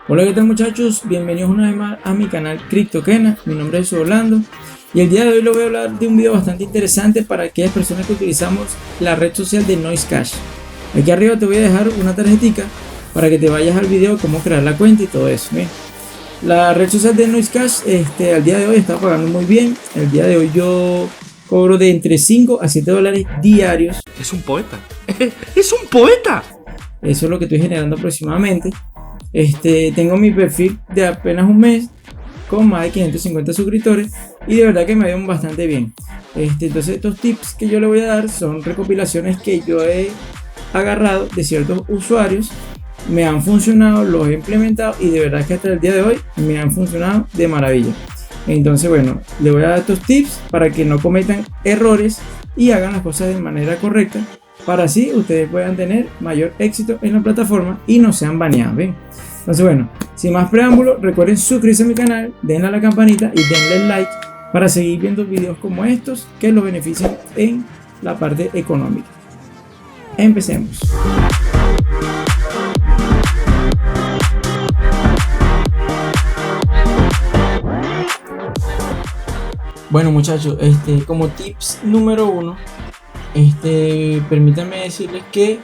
Hola, ¿qué tal muchachos? Bienvenidos una vez más a mi canal CryptoKena. Mi nombre es Orlando y el día de hoy les voy a hablar de un video bastante interesante para aquellas personas que utilizamos la red social de Noiscash. Aquí arriba te voy a dejar una tarjetita para que te vayas al video cómo crear la cuenta y todo eso. Bien. La red social de Noiscash al día de hoy está pagando muy bien. El día de hoy yo cobro de entre 5 a 7 dólares diarios. Es un poeta. ¡Es un poeta! Eso es lo que estoy generando aproximadamente. Tengo mi perfil de apenas un mes con más de 550 suscriptores y de verdad que me ven bastante bien. Entonces estos tips que yo le voy a dar son recopilaciones que yo he agarrado de ciertos usuarios, me han funcionado, los he implementado y de verdad que hasta el día de hoy me han funcionado de maravilla. Entonces bueno, le voy a dar estos tips para que no cometan errores y hagan las cosas de manera correcta, para así ustedes puedan tener mayor éxito en la plataforma y no sean baneados. ¿Bien? Entonces bueno, sin más preámbulo, recuerden suscribirse a mi canal, denle a la campanita y denle like para seguir viendo videos como estos que los benefician en la parte económica. Empecemos. Bueno muchachos, como tips número 1, permítanme decirles que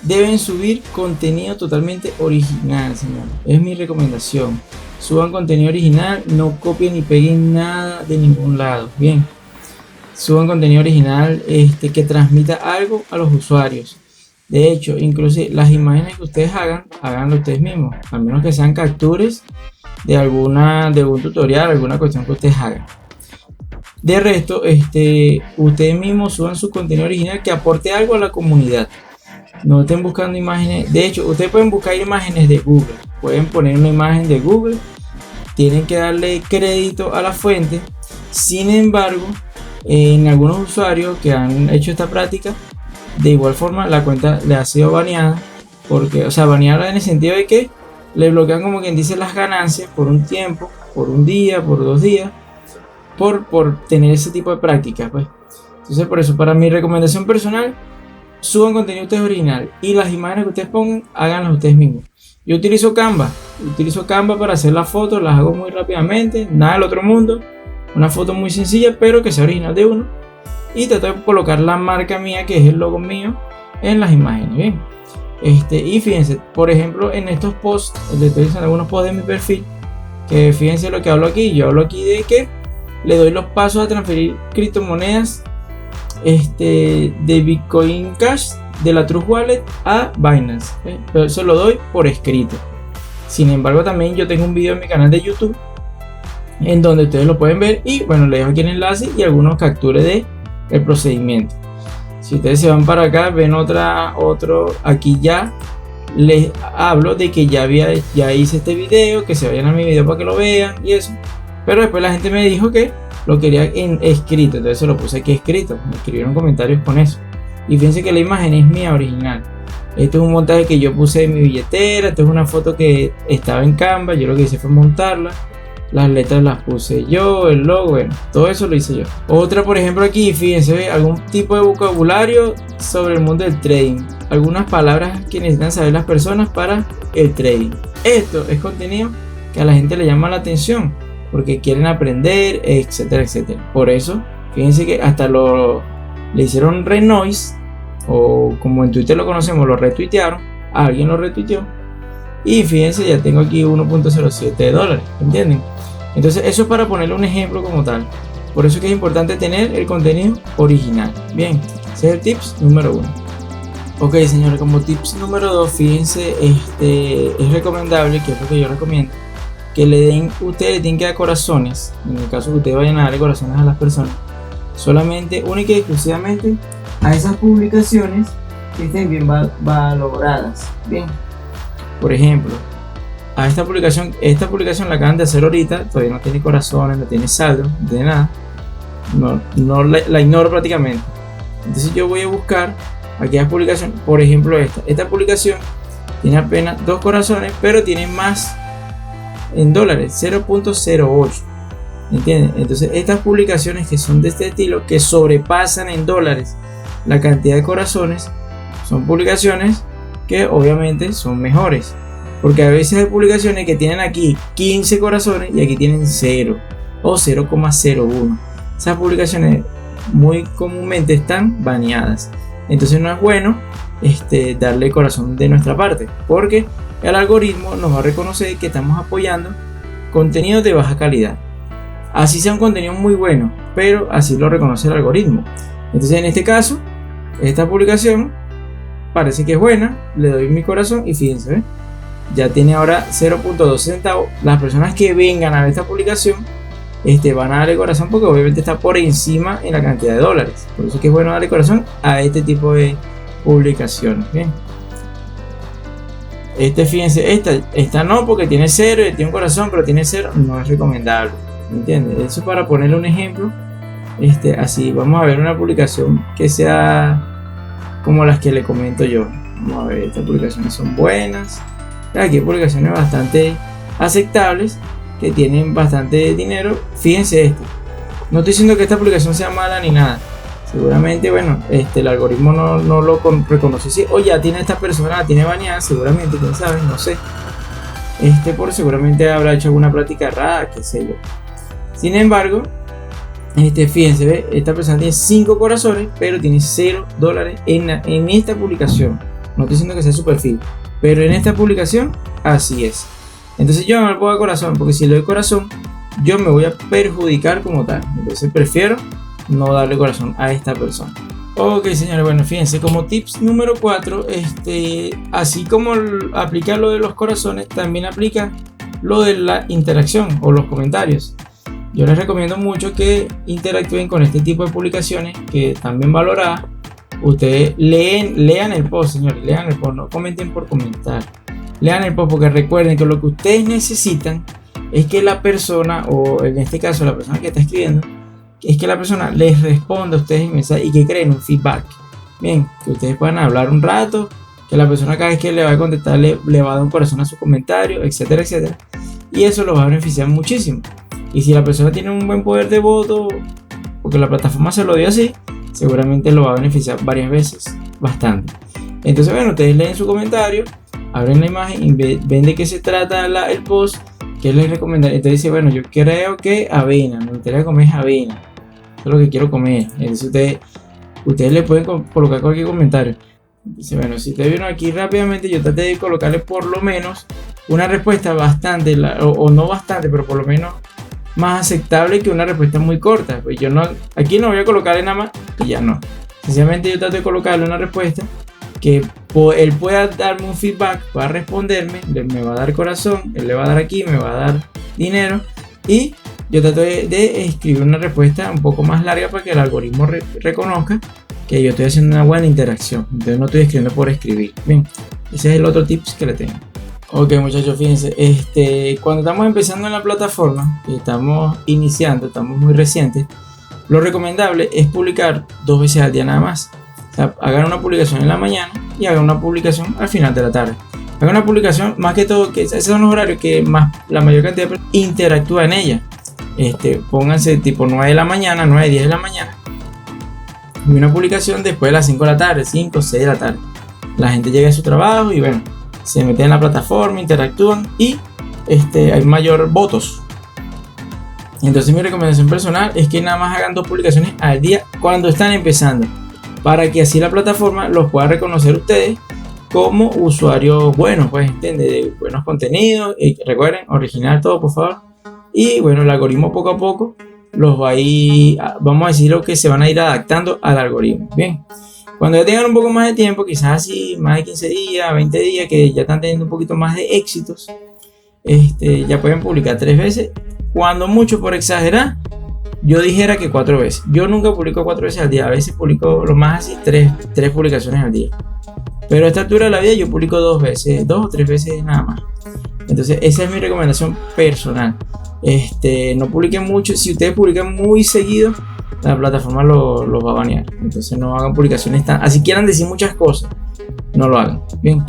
deben subir contenido totalmente original, señores. Es mi recomendación. Suban contenido original, no copien ni peguen nada de ningún lado. Bien. Suban contenido original que transmita algo a los usuarios. De hecho, inclusive las imágenes que ustedes háganlo ustedes mismos. A menos que sean capturas de algún tutorial, alguna cuestión que ustedes hagan. De resto, ustedes mismos suban su contenido original que aporte algo a la comunidad. No estén buscando imágenes. De hecho, ustedes pueden buscar imágenes de Google. Pueden poner una imagen de Google. Tienen que darle crédito a la fuente. Sin embargo, en algunos usuarios que han hecho esta práctica, de igual forma la cuenta le ha sido baneada. Porque, o sea, baneada en el sentido de que le bloquean, como quien dice, las ganancias por un tiempo, por un día, por 2 días. Por tener ese tipo de prácticas, pues. Entonces, por eso, para mi recomendación personal, suban contenido ustedes original y las imágenes que ustedes pongan, háganlas ustedes mismos. Yo utilizo Canva para hacer las fotos, las hago muy rápidamente, nada del otro mundo, una foto muy sencilla, pero que sea original de uno, y trato de colocar la marca mía, que es el logo mío, en las imágenes. Bien. Y fíjense, por ejemplo, en estos posts, les estoy diciendo algunos posts de mi perfil, que fíjense lo que hablo aquí. Yo hablo aquí de que le doy los pasos a transferir criptomonedas de Bitcoin Cash de la Trust Wallet a Binance. Pero eso lo doy por escrito. Sin embargo, también yo tengo un video en mi canal de YouTube en donde ustedes lo pueden ver y bueno, les dejo aquí el enlace y algunos capturas de el procedimiento. Si ustedes se van para acá, ven aquí ya les hablo de que ya hice este video, que se vayan a mi video para que lo vean y eso. Pero después la gente me dijo que lo quería en escrito, entonces se lo puse aquí escrito. Me escribieron comentarios con eso. Y fíjense que la imagen es mía original. Esto es un montaje que yo puse en mi billetera. Esto es una foto que estaba en Canva. Yo lo que hice fue montarla. Las letras las puse yo, el logo, bueno, todo eso lo hice yo. Otra, por ejemplo, aquí, fíjense, algún tipo de vocabulario sobre el mundo del trading. Algunas palabras que necesitan saber las personas para el trading. Esto es contenido que a la gente le llama la atención, porque quieren aprender, etcétera, etcétera. Por eso, fíjense que hasta le hicieron renoise, o como en Twitter lo conocemos, lo retuitearon. Alguien lo retuiteó. Y fíjense, ya tengo aquí 1.07 dólares, ¿entienden? Entonces, eso es para ponerle un ejemplo como tal. Por eso es que es importante tener el contenido original. Bien, ese es el tips número 1. Ok, señores, como tips número 2, fíjense, es recomendable, que es lo que yo recomiendo, que ustedes tienen que dar corazones, en el caso que ustedes vayan a darle corazones a las personas, solamente, única y exclusivamente a esas publicaciones que estén bien valoradas. Bien, por ejemplo, a esta publicación la acaban de hacer ahorita, todavía no tiene corazones, no tiene saldo, no tiene nada, no la ignoro prácticamente. Entonces yo voy a buscar aquellas publicaciones, por ejemplo esta publicación tiene apenas 2 corazones, pero tiene más en dólares, 0.08, ¿entienden? Entonces estas publicaciones que son de este estilo, que sobrepasan en dólares la cantidad de corazones, son publicaciones que obviamente son mejores. Porque a veces hay publicaciones que tienen aquí 15 corazones y aquí tienen 0 o 0,01. Esas publicaciones muy comúnmente están baneadas. Entonces no es bueno darle corazón de nuestra parte, porque el algoritmo nos va a reconocer que estamos apoyando contenido de baja calidad. Así sea un contenido muy bueno, pero así lo reconoce el algoritmo. Entonces en este caso, esta publicación parece que es buena, le doy mi corazón y fíjense, ¿ve? Ya tiene ahora 0.2 centavos. Las personas que vengan a ver esta publicación van a darle corazón porque obviamente está por encima en la cantidad de dólares. Por eso es que es bueno darle corazón a este tipo de publicaciones. Bien. Fíjense, esta no, porque tiene 0 y tiene un corazón, pero tiene 0, no es recomendable. ¿Entiendes? Eso para ponerle un ejemplo. Así vamos a ver una publicación que sea como las que le comento yo. Vamos a ver, estas publicaciones son buenas. Aquí hay publicaciones bastante aceptables que tienen bastante dinero. Fíjense no estoy diciendo que esta publicación sea mala ni nada. Seguramente, bueno, el algoritmo no lo reconoce así. O ya tiene esta persona, la tiene baneada, seguramente, quién sabe, no sé. Seguramente habrá hecho alguna práctica errada, qué sé yo. Sin embargo, fíjense, ¿ve? Esta persona tiene 5 corazones, pero tiene $0 en esta publicación. No estoy diciendo que sea su perfil, pero en esta publicación, así es. Entonces yo no le puedo dar corazón, porque si le doy corazón, yo me voy a perjudicar como tal. Entonces prefiero no darle corazón a esta persona. Ok, señores, bueno, fíjense, como tips número 4, así como aplica lo de los corazones, también aplica lo de la interacción o los comentarios. Yo les recomiendo mucho que interactúen con este tipo de publicaciones que están bien valoradas. Ustedes lean el post, señores, lean el post, no comenten por comentar. Lean el post, porque recuerden que lo que ustedes necesitan es que la persona, o en este caso la persona que está escribiendo, es que la persona les responda a ustedes en mensaje y que creen un feedback. Bien, que ustedes puedan hablar un rato, que la persona cada vez que le va a contestar le va a dar un corazón a su comentario, etcétera, etcétera. Y eso los va a beneficiar muchísimo. Y si la persona tiene un buen poder de voto, porque la plataforma se lo dio así, seguramente lo va a beneficiar varias veces, bastante. Entonces, bueno, ustedes leen su comentario, abren la imagen y ven de qué se trata el post, qué les recomendaría. Entonces dice, bueno, yo creo que avena, me gustaría comer avena, eso es lo que quiero comer. Entonces ustedes le pueden colocar cualquier comentario. Dice, bueno, si ustedes vieron aquí rápidamente, yo traté de colocarle por lo menos una respuesta bastante, o no bastante, pero por lo menos más aceptable que una respuesta muy corta. Pues yo aquí no voy a colocarle nada más, que ya no. Sencillamente yo trato de colocarle una respuesta que él pueda darme un feedback, pueda responderme, me va a dar corazón, él le va a dar aquí, me va a dar dinero, y yo trato de escribir una respuesta un poco más larga para que el algoritmo reconozca que yo estoy haciendo una buena interacción. Entonces no estoy escribiendo por escribir. Bien, ese es el otro tips que le tengo. Ok, muchachos, fíjense, cuando estamos empezando en la plataforma, estamos iniciando, estamos muy recientes, lo recomendable es publicar 2 veces al día nada más. O sea, hagan una publicación en la mañana y hagan una publicación al final de la tarde. Hagan una publicación, más que todo, que esos son los horarios que la mayor cantidad de personas interactúa en ella. Pónganse tipo 9 de la mañana, 9, 10 de la mañana. Y una publicación después de las 5 de la tarde, 5, 6 de la tarde. La gente llega a su trabajo y bueno, se meten en la plataforma, interactúan y hay mayor votos. Entonces mi recomendación personal es que nada más hagan 2 publicaciones al día cuando están empezando, para que así la plataforma los pueda reconocer ustedes como usuarios buenos, pues, ¿entiendes? De buenos contenidos. Y recuerden, original todo, por favor. Y bueno, el algoritmo poco a poco los va a ir, vamos a decirlo, que se van a ir adaptando al algoritmo. Bien, cuando ya tengan un poco más de tiempo, quizás así más de 15 días, 20 días, que ya están teniendo un poquito más de éxitos, ya pueden publicar 3 veces. Cuando mucho, por exagerar, yo dijera que 4 veces. Yo nunca publico 4 veces al día. A veces publico lo más así 3 publicaciones al día. Pero a esta altura de la vida yo publico 2 veces, 2 o 3 veces nada más. Entonces esa es mi recomendación personal. No publiquen mucho. Si ustedes publican muy seguido, la plataforma los va a banear. Entonces no hagan publicaciones así quieran decir muchas cosas, no lo hagan. Bien,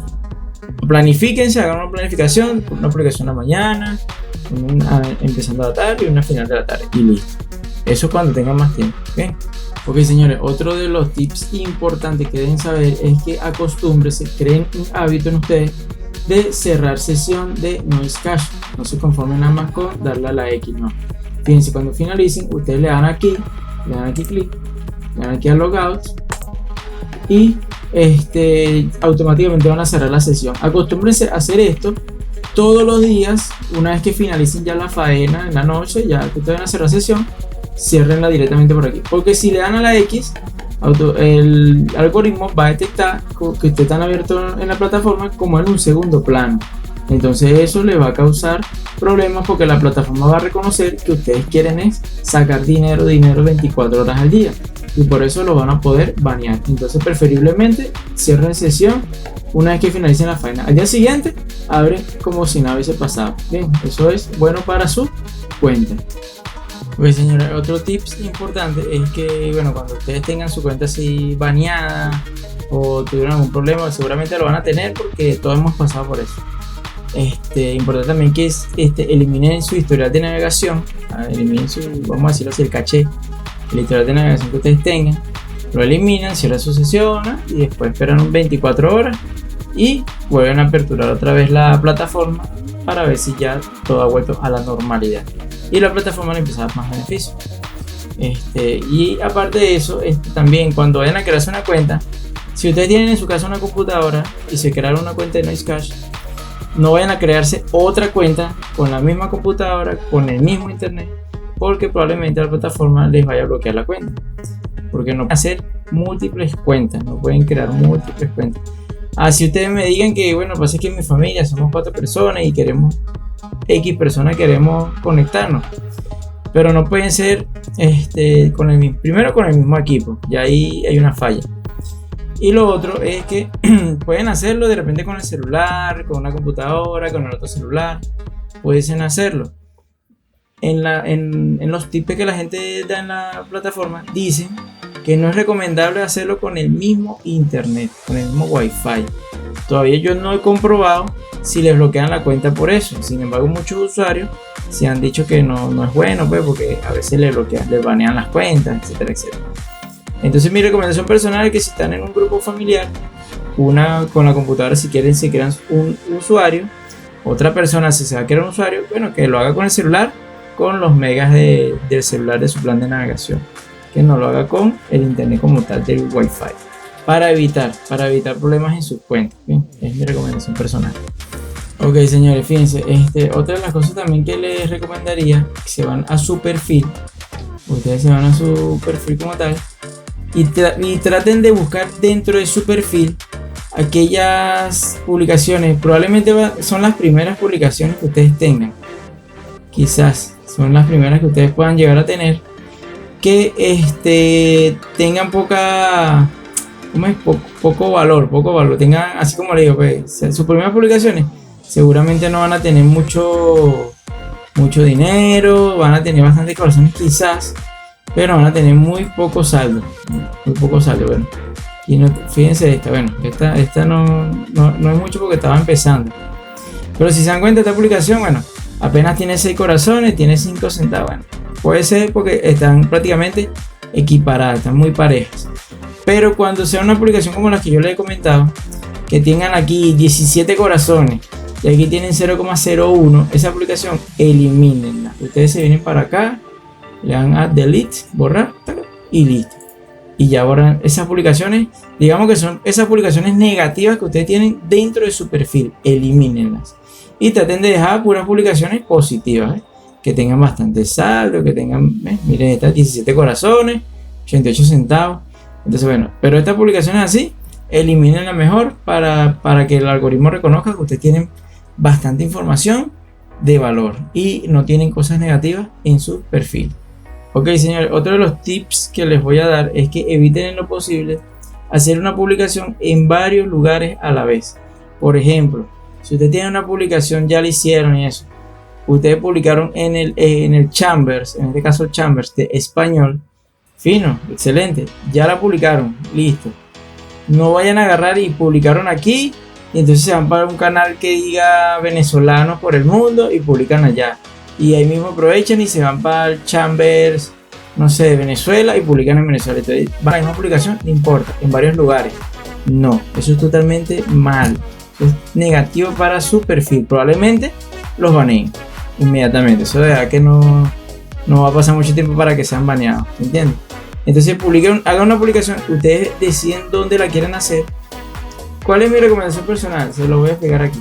planifíquense, hagan una planificación, una publicación a la mañana, empezando a la tarde y una final de la tarde y listo. Eso cuando tengan más tiempo. Bien. Ok, señores, otro de los tips importantes que deben saber es que acostúmbrense, creen un hábito en ustedes de cerrar sesión de Noise Cache. No se conformen nada más con darle a la X, no. Fíjense, cuando finalicen, ustedes le dan aquí clic, le dan aquí a Logout y automáticamente van a cerrar la sesión. Acostúmbrense a hacer esto todos los días. Una vez que finalicen ya la faena en la noche, ya que ustedes van a cerrar sesión, ciérrenla directamente por aquí, porque si le dan a la X, el algoritmo va a detectar que ustedes están abiertos en la plataforma como en un segundo plano. Entonces eso le va a causar problemas, porque la plataforma va a reconocer que ustedes quieren es sacar dinero 24 horas al día, y por eso lo van a poder banear. Entonces preferiblemente cierren sesión una vez que finalicen la faena. Al día siguiente abre como si nada hubiese pasado. Bien, eso es bueno para su cuenta. Pues señores, otro tips importante es que, bueno, cuando ustedes tengan su cuenta así baneada o tuvieron algún problema, seguramente lo van a tener porque todos hemos pasado por eso. Importante también que eliminen su historial de navegación, eliminen vamos a decirlo así, el caché, el historial de navegación que ustedes tengan, lo eliminan, cierran su sesión y después esperan 24 horas y vuelven a aperturar otra vez la plataforma para ver si ya todo ha vuelto a la normalidad y la plataforma le empieza a dar más beneficios. Y aparte de eso, también cuando vayan a crearse una cuenta, si ustedes tienen en su casa una computadora y se crearon una cuenta de Noise Cache, no vayan a crearse otra cuenta con la misma computadora, con el mismo internet, porque probablemente la plataforma les vaya a bloquear la cuenta, porque no pueden hacer múltiples cuentas, no pueden crear múltiples cuentas. Si ustedes me digan que, bueno, pasa que en mi familia somos 4 personas y queremos X personas, queremos conectarnos, pero no pueden ser primero con el mismo equipo, y ahí hay una falla. Y lo otro es que pueden hacerlo de repente con el celular, con una computadora, con el otro celular, pueden hacerlo. En los tips que la gente da en la plataforma dicen que no es recomendable hacerlo con el mismo internet, con el mismo wifi. Todavía yo no he comprobado si les bloquean la cuenta por eso. Sin embargo, muchos usuarios se han dicho que no es bueno, pues, porque a veces les banean las cuentas, etcétera, etcétera. Entonces mi recomendación personal es que si están en un grupo familiar, con la computadora, si quieren se crean un usuario, otra persona si se va a crear un usuario, bueno, que lo haga con el celular, con los megas del celular de su plan de navegación, que no lo haga con el internet como tal del wifi, para evitar problemas en sus cuentas. Bien, es mi recomendación personal. Ok señores, fíjense, otra de las cosas también que les recomendaría, que se van a su perfil, ustedes se van a su perfil como tal, y traten de buscar dentro de su perfil aquellas publicaciones, probablemente son las primeras publicaciones que ustedes tengan, quizás son las primeras que ustedes puedan llegar a tener, que tengan poco valor, tengan, así como le digo, pues, sus primeras publicaciones seguramente no van a tener mucho dinero, van a tener bastantes corazones quizás, pero van a tener muy poco saldo. Bueno, y fíjense esta no es mucho porque estaba empezando, pero si se dan cuenta, esta publicación, bueno, apenas tiene 6 corazones, tiene 5 centavos. Bueno, puede ser porque están prácticamente equiparadas, están muy parejas. Pero cuando sea una publicación como las que yo les he comentado, que tengan aquí 17 corazones y aquí tienen 0,01, esa publicación elimínenla. Ustedes se vienen para acá, le dan a delete, borrar y listo. Y ya borran esas publicaciones, digamos que son esas publicaciones negativas que ustedes tienen dentro de su perfil, elimínenlas. Y traten de dejar puras publicaciones positivas, que tengan bastante saldo, que tengan, miren, estas 17 corazones, 88 centavos. Entonces, bueno, pero estas publicaciones así, elimínenla mejor para que el algoritmo reconozca que ustedes tienen bastante información de valor y no tienen cosas negativas en su perfil. Ok señores, otro de los tips que les voy a dar es que eviten en lo posible hacer una publicación en varios lugares a la vez. Por ejemplo, si ustedes tienen una publicación, ya la hicieron y eso, ustedes publicaron en el Chambers, en este caso Chambers de español, fino, excelente, ya la publicaron, listo. No vayan a agarrar y publicaron aquí y entonces se van para un canal que diga venezolanos por el mundo y publican allá. Y ahí mismo aprovechan y se van para el Chambers, no sé, de Venezuela y publican en Venezuela. Entonces, va a la misma publicación, no importa, en varios lugares. No, eso es totalmente mal. Eso es negativo para su perfil. Probablemente los baneen inmediatamente. Eso de verdad que no va a pasar mucho tiempo para que sean baneados, ¿entiendes? Entonces hagan una publicación, ustedes deciden dónde la quieren hacer. ¿Cuál es mi recomendación personal? Se lo voy a explicar aquí.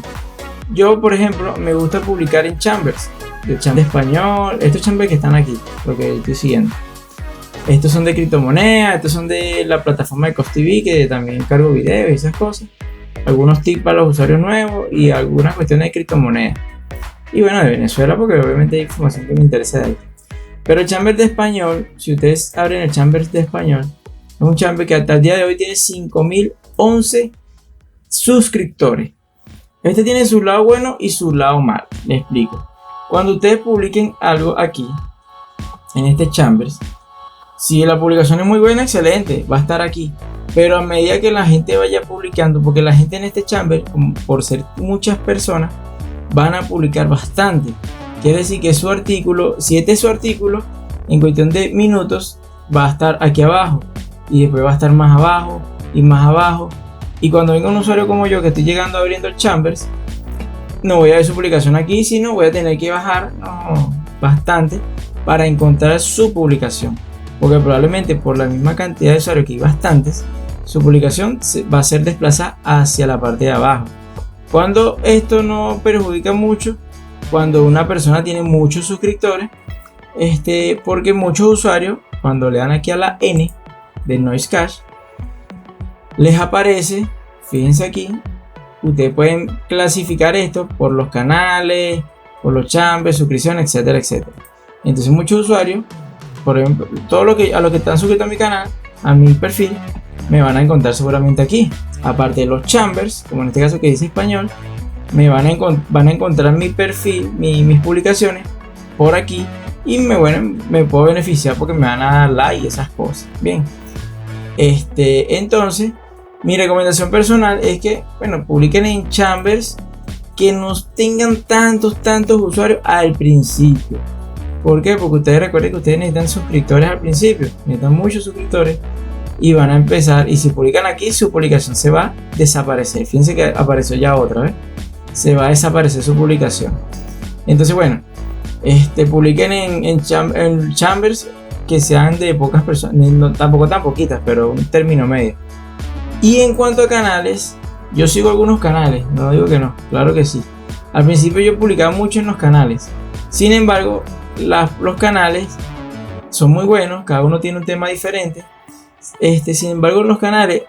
Yo, por ejemplo, me gusta publicar en Chambers. De Chambers español, estos Chambers que están aquí, lo que estoy siguiendo. Estos son de criptomonedas, estos son de la plataforma de CostTV, que también cargo videos y esas cosas. Algunos tips para los usuarios nuevos y algunas cuestiones de criptomonedas. Y bueno, de Venezuela, porque obviamente hay información que me interesa de ahí. Pero el Chambers de español, si ustedes abren el Chambers de español, es un Chambers que hasta el día de hoy tiene 5011 suscriptores. Este tiene su lado bueno y su lado malo. Les explico. Cuando ustedes publiquen algo aquí, en este Chambers, si la publicación es muy buena, excelente, va a estar aquí. Pero a medida que la gente vaya publicando, porque la gente en este Chambers, por ser muchas personas, van a publicar bastante. Quiere decir que su artículo, si este es su artículo, en cuestión de minutos, va a estar aquí abajo. Y después va a estar más abajo y más abajo. Y cuando venga un usuario como yo que estoy llegando abriendo el Chambers, no voy a ver su publicación aquí, sino voy a tener que bajar bastante para encontrar su publicación. Porque probablemente por la misma cantidad de usuarios que hay bastantes, su publicación va a ser desplazada hacia la parte de abajo. Cuando esto no perjudica mucho, cuando una persona tiene muchos suscriptores, porque muchos usuarios, cuando le dan aquí a la N de Noise Cache, les aparece, fíjense aquí, ustedes pueden clasificar esto por los canales, por los chambers, suscripciones, etcétera, etcétera. Entonces muchos usuarios, por ejemplo, a los que están suscritos a mi canal, a mi perfil, me van a encontrar seguramente aquí. Aparte de los chambers, como en este caso que dice español, van a encontrar mi perfil, mis publicaciones por aquí, y me puedo beneficiar porque me van a dar like y esas cosas. Bien, entonces mi recomendación personal es que, publiquen en Chambers que no tengan tantos usuarios al principio. ¿Por qué? Porque ustedes recuerden que ustedes necesitan suscriptores al principio, necesitan muchos suscriptores y van a empezar, y si publican aquí, su publicación se va a desaparecer. Fíjense que apareció ya otra vez, se va a desaparecer su publicación. Entonces publiquen en Chambers que sean de pocas personas, no, tampoco tan poquitas, pero un término medio. Y en cuanto a canales, yo sigo algunos canales, no digo que no, claro que sí. Al principio yo publicaba mucho en los canales, sin embargo los canales son muy buenos, cada uno tiene un tema diferente. Sin embargo, los canales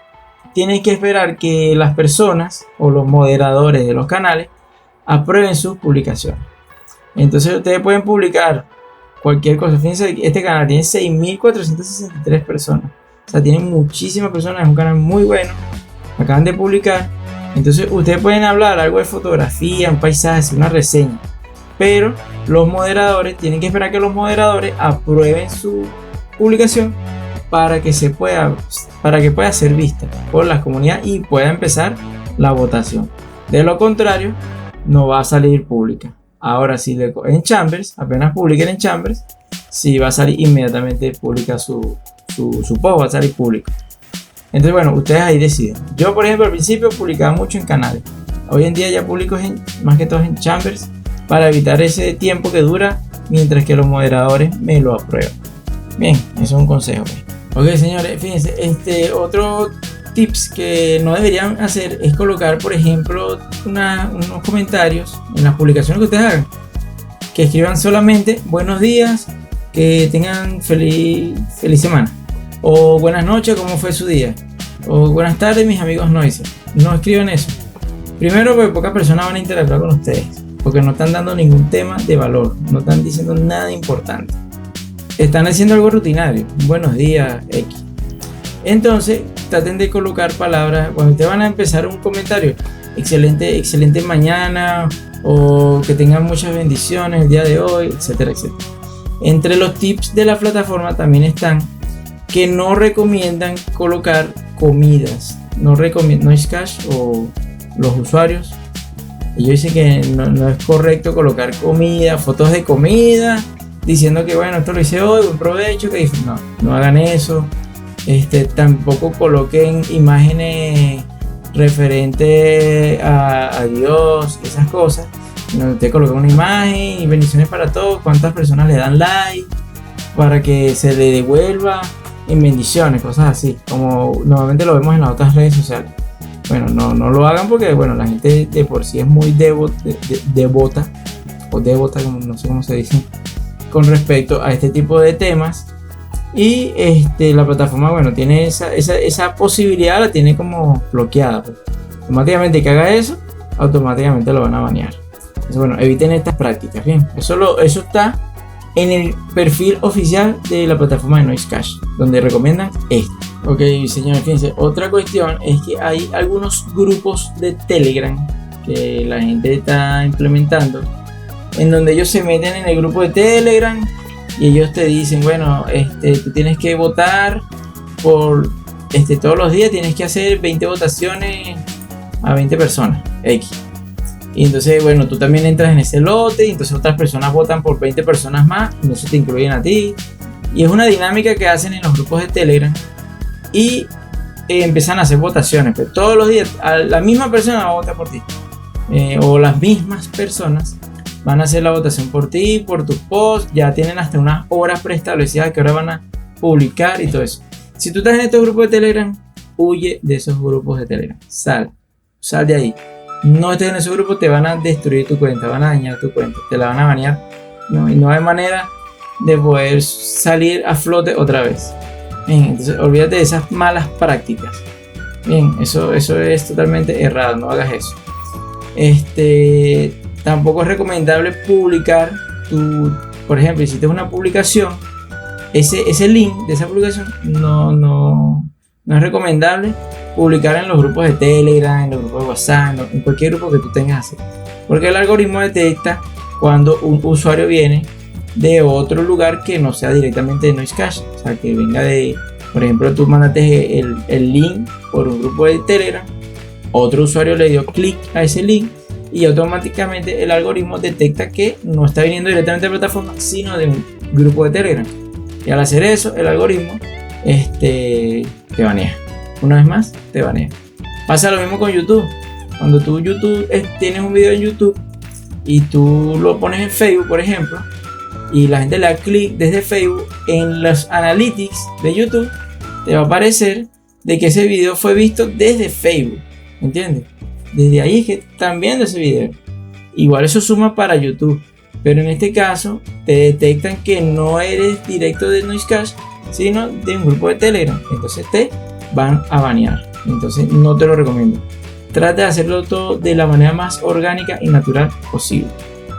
tienen que esperar que las personas o los moderadores de los canales aprueben sus publicaciones. Entonces ustedes pueden publicar cualquier cosa. Fíjense que este canal tiene 6.463 personas, o sea, tienen muchísimas personas, es un canal muy bueno, acaban de publicar. Entonces ustedes pueden hablar algo de fotografía, un paisaje, una reseña, pero los moderadores tienen que esperar que los moderadores aprueben su publicación para que pueda ser vista por la comunidad y pueda empezar la votación. De lo contrario, no va a salir pública. Ahora, si en Chambers, apenas publiquen en Chambers, sí va a salir inmediatamente pública su post, va a salir público. Entonces, ustedes ahí deciden. Yo, por ejemplo, al principio publicaba mucho en canales. Hoy en día ya publico más que todo en Chambers para evitar ese tiempo que dura mientras que los moderadores me lo aprueban. Bien, eso es un consejo. Ok, señores, fíjense, otro tips que no deberían hacer es colocar, por ejemplo, unos comentarios en las publicaciones que ustedes hagan, que escriban solamente buenos días, que tengan feliz semana, o buenas noches, cómo fue su día, o buenas tardes, mis amigos Noise. No escriban eso. Primero, porque pocas personas van a interactuar con ustedes, porque no están dando ningún tema de valor, no están diciendo nada importante. Están haciendo algo rutinario, buenos días, X. Entonces, traten de colocar palabras, cuando ustedes van a empezar un comentario, excelente mañana, o que tengan muchas bendiciones el día de hoy, etcétera, etcétera. Entre los tips de la plataforma también están que no recomiendan colocar comidas, no recomiendan Noise Cache o los usuarios. Ellos dicen que no es correcto colocar comida, fotos de comida, diciendo que esto lo hice hoy, buen provecho, que dicen, no hagan eso. Tampoco coloquen imágenes referente a Dios y esas cosas, donde usted coloca una imagen y bendiciones para todos, cuántas personas le dan like para que se le devuelva en bendiciones, cosas así, como normalmente lo vemos en las otras redes sociales. Bueno, no lo hagan porque bueno, la gente de por sí es muy devota, o devota, como no sé cómo se dice, con respecto a este tipo de temas. Y la plataforma, bueno, tiene esa posibilidad, la tiene como bloqueada, pues. Automáticamente que haga eso, automáticamente lo van a banear. Entonces, bueno, eviten estas prácticas. Bien, eso está en el perfil oficial de la plataforma de Noisecash, donde recomiendan esto. Ok, señores, fíjense, otra cuestión es que hay algunos grupos de Telegram que la gente está implementando, en donde ellos se meten en el grupo de Telegram y ellos te dicen, bueno, tú tienes que votar por todos los días, tienes que hacer 20 votaciones a 20 personas X. Y entonces, bueno, tú también entras en ese lote y entonces otras personas votan por 20 personas más y entonces te incluyen a ti. Y es una dinámica que hacen en los grupos de Telegram y empiezan a hacer votaciones, pero todos los días la misma persona va a votar por ti, o las mismas personas van a hacer la votación por ti, por tus posts. Ya tienen hasta unas horas preestablecidas que ahora van a publicar y todo eso. Si tú estás en estos grupos de Telegram, huye de esos grupos de Telegram. Sal de ahí. No estés en esos grupos, te van a destruir tu cuenta, van a dañar tu cuenta, te la van a banear. Y no hay manera de poder salir a flote otra vez. Bien, entonces olvídate de esas malas prácticas. Bien, eso es totalmente errado, no hagas eso. Tampoco es recomendable publicar por ejemplo, hiciste una publicación, ese link de esa publicación no es recomendable publicar en los grupos de Telegram, en los grupos de WhatsApp, en cualquier grupo que tú tengas así, porque el algoritmo detecta cuando un usuario viene de otro lugar que no sea directamente de Noisecash, o sea, que venga de, por ejemplo, tú mandaste el link por un grupo de Telegram, otro usuario le dio clic a ese link y automáticamente el algoritmo detecta que no está viniendo directamente de la plataforma, sino de un grupo de Telegram. Y al hacer eso, el algoritmo te banea. Una vez más, te banea. Pasa lo mismo con YouTube. Cuando tú tienes un video en YouTube y tú lo pones en Facebook, por ejemplo, y la gente le da clic desde Facebook, en los analytics de YouTube te va a aparecer de que ese video fue visto desde Facebook. ¿Entiendes? Desde ahí es que están viendo ese video. Igual eso suma para YouTube, pero en este caso te detectan que no eres directo de Noisecash, sino de un grupo de Telegram. Entonces te van a banear. Entonces no te lo recomiendo. Trata de hacerlo todo de la manera más orgánica y natural posible.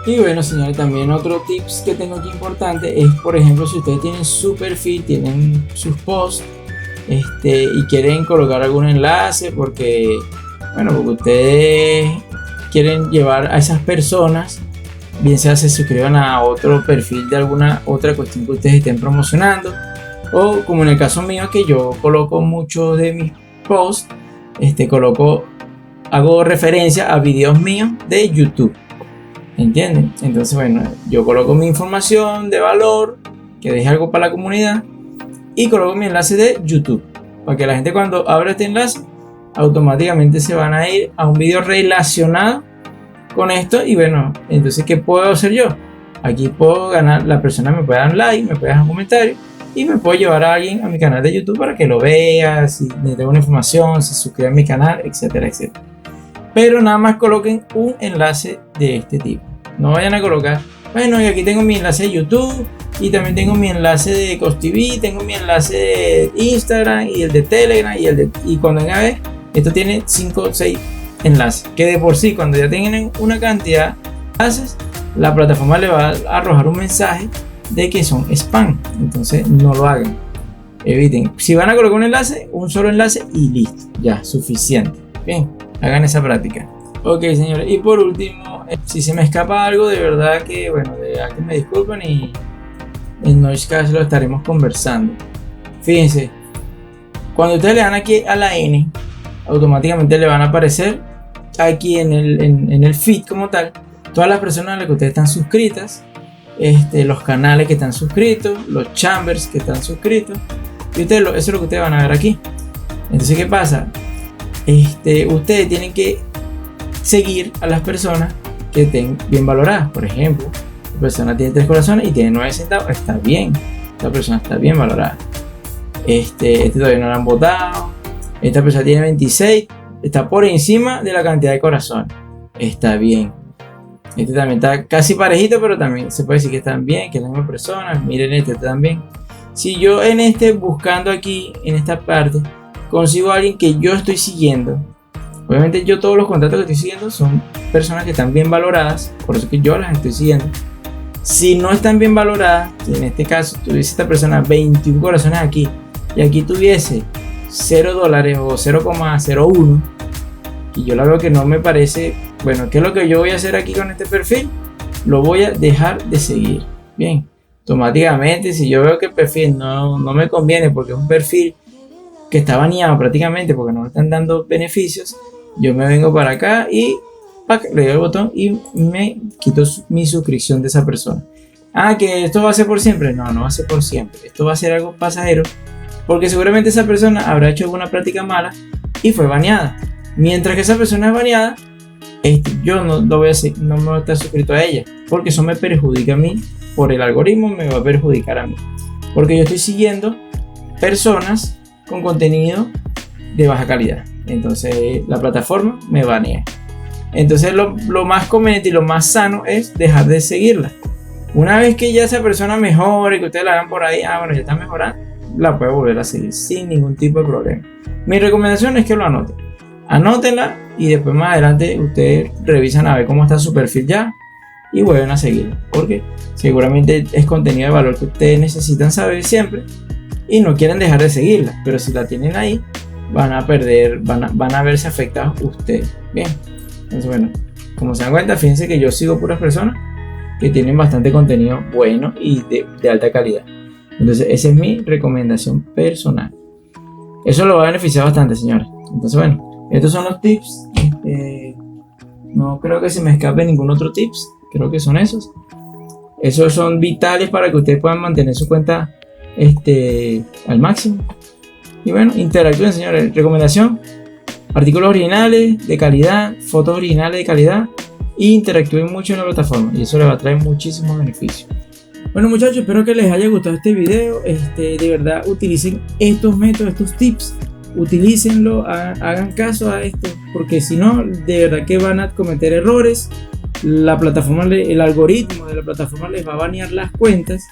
Y bueno, señores, también otro tips que tengo aquí importante es, por ejemplo, si ustedes tienen su perfil, tienen sus posts, y quieren colocar algún enlace porque ustedes quieren llevar a esas personas, bien sea se suscriban a otro perfil de alguna otra cuestión que ustedes estén promocionando, o como en el caso mío, que yo coloco muchos de mis posts, hago referencia a videos míos de YouTube, ¿entienden? Entonces, bueno, yo coloco mi información de valor, que deje algo para la comunidad, y coloco mi enlace de YouTube, para que la gente cuando abra este enlace automáticamente se van a ir a un video relacionado con esto. Y bueno, entonces ¿qué puedo hacer yo? Aquí puedo ganar, la persona me puede dar un like, me puede dejar un comentario y me puedo llevar a alguien a mi canal de YouTube para que lo vea, si necesita una información, se suscriba a mi canal, etcétera, etcétera. Pero nada más coloquen un enlace de este tipo. No vayan a colocar, bueno, y aquí tengo mi enlace de YouTube y también tengo mi enlace de CosTV, tengo mi enlace de Instagram y el de Telegram y cuando venga a ver, esto tiene 5 o 6 enlaces, que de por sí cuando ya tienen una cantidad de enlaces, la plataforma le va a arrojar un mensaje de que son spam. Entonces no lo hagan, eviten. Si van a colocar un enlace, un solo enlace y listo, ya, suficiente. Bien, hagan esa práctica. Ok, señores, y por último, si se me escapa algo, de verdad que, bueno, de aquí me disculpen y en Noisecash lo estaremos conversando. Fíjense, cuando ustedes le dan aquí a la N, automáticamente le van a aparecer aquí en el feed como tal todas las personas a las que ustedes están suscritas, los canales que están suscritos, los chambers que están suscritos, y ustedes eso es lo que ustedes van a ver aquí. Entonces, ¿qué pasa? ustedes tienen que seguir a las personas que estén bien valoradas. Por ejemplo, la persona tiene 3 corazones y tiene 9 centavos, está bien, esta persona está bien valorada. Todavía no la han votado, esta persona tiene 26, está por encima de la cantidad de corazones, está bien. También está casi parejito, pero también se puede decir que están bien, que es la misma persona. Miren, también. Si yo buscando aquí, en esta parte, consigo a alguien que yo estoy siguiendo, obviamente yo todos los contactos que estoy siguiendo son personas que están bien valoradas, por eso que yo las estoy siguiendo. Si no están bien valoradas, si en este caso tuviese esta persona 21 corazones aquí, y aquí tuviese $0 o 0,01, y yo la veo que no me parece, bueno, ¿qué es lo que yo voy a hacer aquí con este perfil? Lo voy a dejar de seguir. Bien, automáticamente si yo veo que el perfil no me conviene porque es un perfil que está baneado prácticamente porque no le están dando beneficios, yo me vengo para acá y le doy el botón y me quito mi suscripción de esa persona. Que esto va a ser por siempre. No va a ser por siempre, esto va a ser algo pasajero, porque seguramente esa persona habrá hecho alguna práctica mala y fue baneada. Mientras que esa persona es baneada, yo no me voy a estar suscrito a ella, porque eso me perjudica a mí. Por el algoritmo me va a perjudicar a mí, porque yo estoy siguiendo personas con contenido de baja calidad. Entonces la plataforma me banea. Entonces lo más conveniente y lo más sano es dejar de seguirla. Una vez que ya esa persona mejore, que ustedes la hagan por ahí, bueno, ya está mejorando, la puede volver a seguir sin ningún tipo de problema. Mi recomendación es que lo anoten. Anótenla y después más adelante ustedes revisan a ver cómo está su perfil ya y vuelven a seguirla, porque seguramente es contenido de valor que ustedes necesitan saber siempre y no quieren dejar de seguirla, pero si la tienen ahí van a perder, van a verse afectados ustedes. Bien, entonces bueno, como se dan cuenta, fíjense que yo sigo puras personas que tienen bastante contenido bueno y de alta calidad. Entonces esa es mi recomendación personal. Eso lo va a beneficiar bastante, señores. Entonces bueno, estos son los tips. No creo que se me escape ningún otro tips. Creo que son esos. Esos son vitales para que ustedes puedan mantener su cuenta al máximo. Y bueno, interactúen, señores. Recomendación: artículos originales de calidad, fotos originales de calidad, e interactúen mucho en la plataforma. Y eso les va a traer muchísimos beneficios. Bueno, muchachos, espero que les haya gustado este video. De verdad, utilicen estos métodos, estos tips. Utilícenlo, hagan caso a esto, porque si no, de verdad que van a cometer errores. La plataforma, el algoritmo de la plataforma les va a banear las cuentas,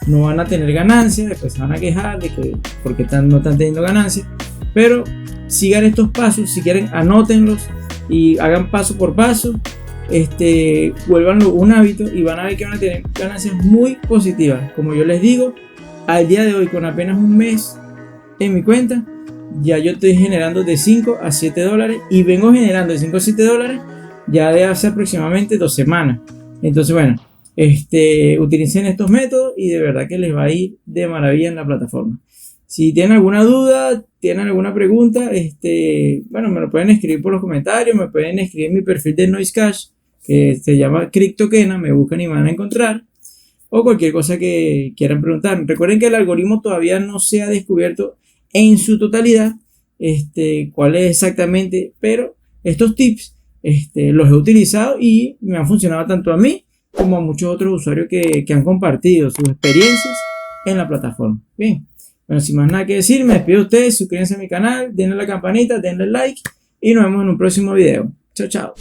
no van a tener ganancias, después se van a quejar de que porque no están teniendo ganancias. Pero sigan estos pasos, si quieren anótenlos y hagan paso por paso, vuélvanlo un hábito y van a ver que van a tener ganancias muy positivas. Como yo les digo, al día de hoy, con apenas un mes en mi cuenta, ya yo estoy generando de 5 a 7 dólares y vengo generando de 5 a 7 dólares ya de hace aproximadamente 2 semanas. Entonces bueno, utilicen estos métodos y de verdad que les va a ir de maravilla en la plataforma. Si tienen alguna duda, tienen alguna pregunta, bueno, me lo pueden escribir por los comentarios, me pueden escribir en mi perfil de Noiscash, que se llama CryptoKena, me buscan y me van a encontrar, o cualquier cosa que quieran preguntar. Recuerden que el algoritmo todavía no se ha descubierto en su totalidad, cuál es exactamente, pero estos tips los he utilizado y me han funcionado tanto a mí como a muchos otros usuarios que han compartido sus experiencias en la plataforma. Bien, bueno, sin más nada que decir, me despido de ustedes, suscríbanse a mi canal, denle a la campanita, denle like y nos vemos en un próximo video. Chao, chao.